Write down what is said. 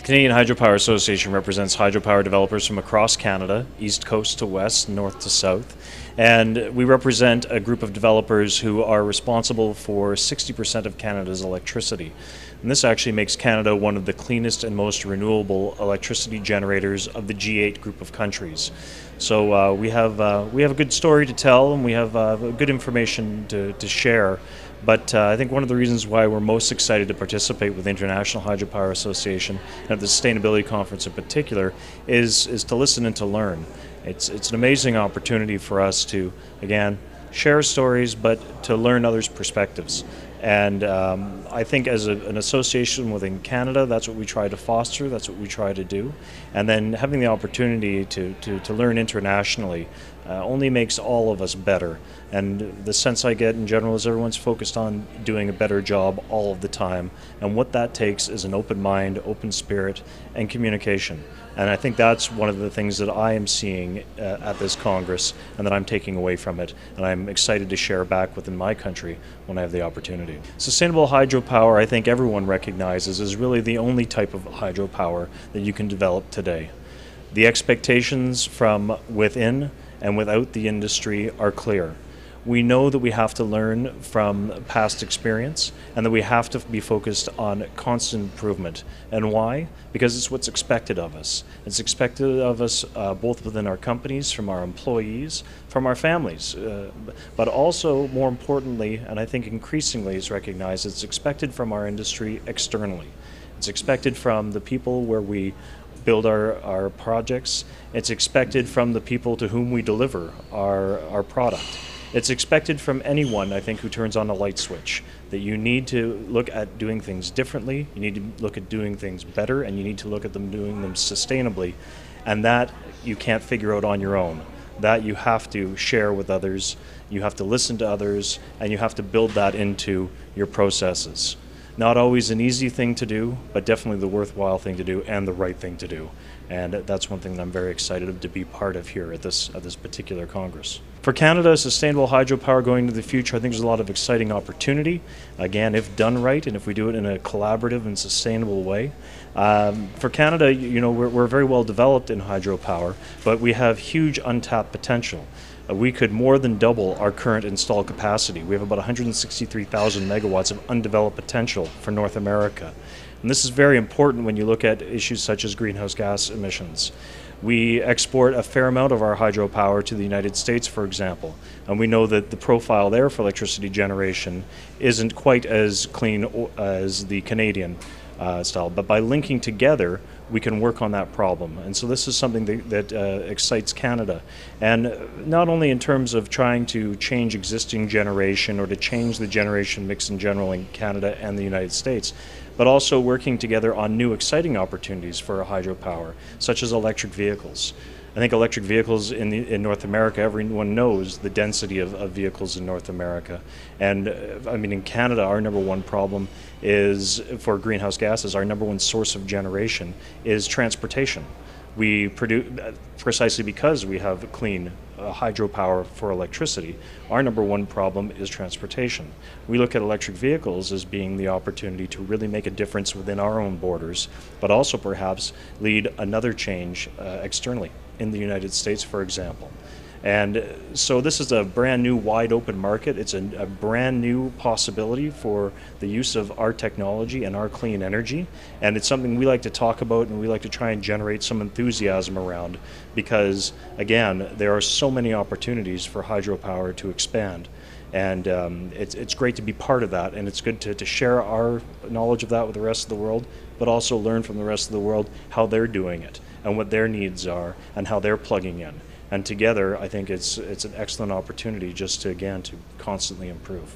Canadian Hydropower Association represents hydropower developers from across Canada, east coast to west, north to south, and we represent a group of developers who are responsible for 60% of Canada's electricity. And this actually makes Canada one of the cleanest and most renewable electricity generators of the G8 group of countries. So we have a good story to tell, and we have good information to share. But I think one of the reasons why we're most excited to participate with the International Hydropower Association and at the Sustainability Conference in particular is to listen and to learn. It's an amazing opportunity for us to, again, share stories, but to learn others' perspectives. And I think as an association within Canada, that's what we try to foster, that's what we try to do. And then having the opportunity to learn internationally only makes all of us better. And the sense I get in general is everyone's focused on doing a better job all of the time. And what that takes is an open mind, open spirit, and communication. And I think that's one of the things that I am seeing at this Congress and that I'm taking away from it. And I'm excited to share back within my country when I have the opportunity. Sustainable hydropower, I think everyone recognizes, is really the only type of hydropower that you can develop today. The expectations from within and without the industry are clear. We know that we have to learn from past experience and that we have to be focused on constant improvement. And why? Because it's what's expected of us. It's expected of us both within our companies, from our employees, from our families, but also more importantly, and I think increasingly is recognized, it's expected from our industry externally. It's expected from the people where we build our projects. It's expected from the people to whom we deliver our product. It's expected from anyone, I think, who turns on a light switch, that you need to look at doing things differently, you need to look at doing things better, and you need to look at them doing them sustainably. And that you can't figure out on your own. That you have to share with others, you have to listen to others, and you have to build that into your processes. Not always an easy thing to do, but definitely the worthwhile thing to do and the right thing to do. And that's one thing that I'm very excited to be part of here at this particular Congress. For Canada, sustainable hydropower going into the future, I think there's a lot of exciting opportunity. Again, if done right and if we do it in a collaborative and sustainable way. For Canada, we're very well developed in hydropower, but we have huge untapped potential. We could more than double our current installed capacity. We have about 163,000 megawatts of undeveloped potential for North America. And this is very important when you look at issues such as greenhouse gas emissions. We export a fair amount of our hydropower to the United States, for example, and we know that the profile there for electricity generation isn't quite as clean as the Canadian style, but by linking together, we can work on that problem. And so this is something that excites Canada. And not only in terms of trying to change existing generation or to change the generation mix in general in Canada and the United States, but also working together on new exciting opportunities for hydropower, such as electric vehicles. I think electric vehicles in North America, everyone knows the density of vehicles in North America. And I mean, in Canada, our number one problem is, for greenhouse gases, our number one source of generation is transportation. We produce, precisely because we have clean hydropower for electricity, our number one problem is transportation. We look at electric vehicles as being the opportunity to really make a difference within our own borders, but also perhaps lead another change externally in the United States, for example. And so this is a brand new wide open market. It's a brand new possibility for the use of our technology and our clean energy. And it's something we like to talk about and we like to try and generate some enthusiasm around because, again, there are so many opportunities for hydropower to expand. And it's great to be part of that, and it's good to share our knowledge of that with the rest of the world, but also learn from the rest of the world how they're doing it and what their needs are and how they're plugging in. And together, I think it's an excellent opportunity just to, again, to constantly improve.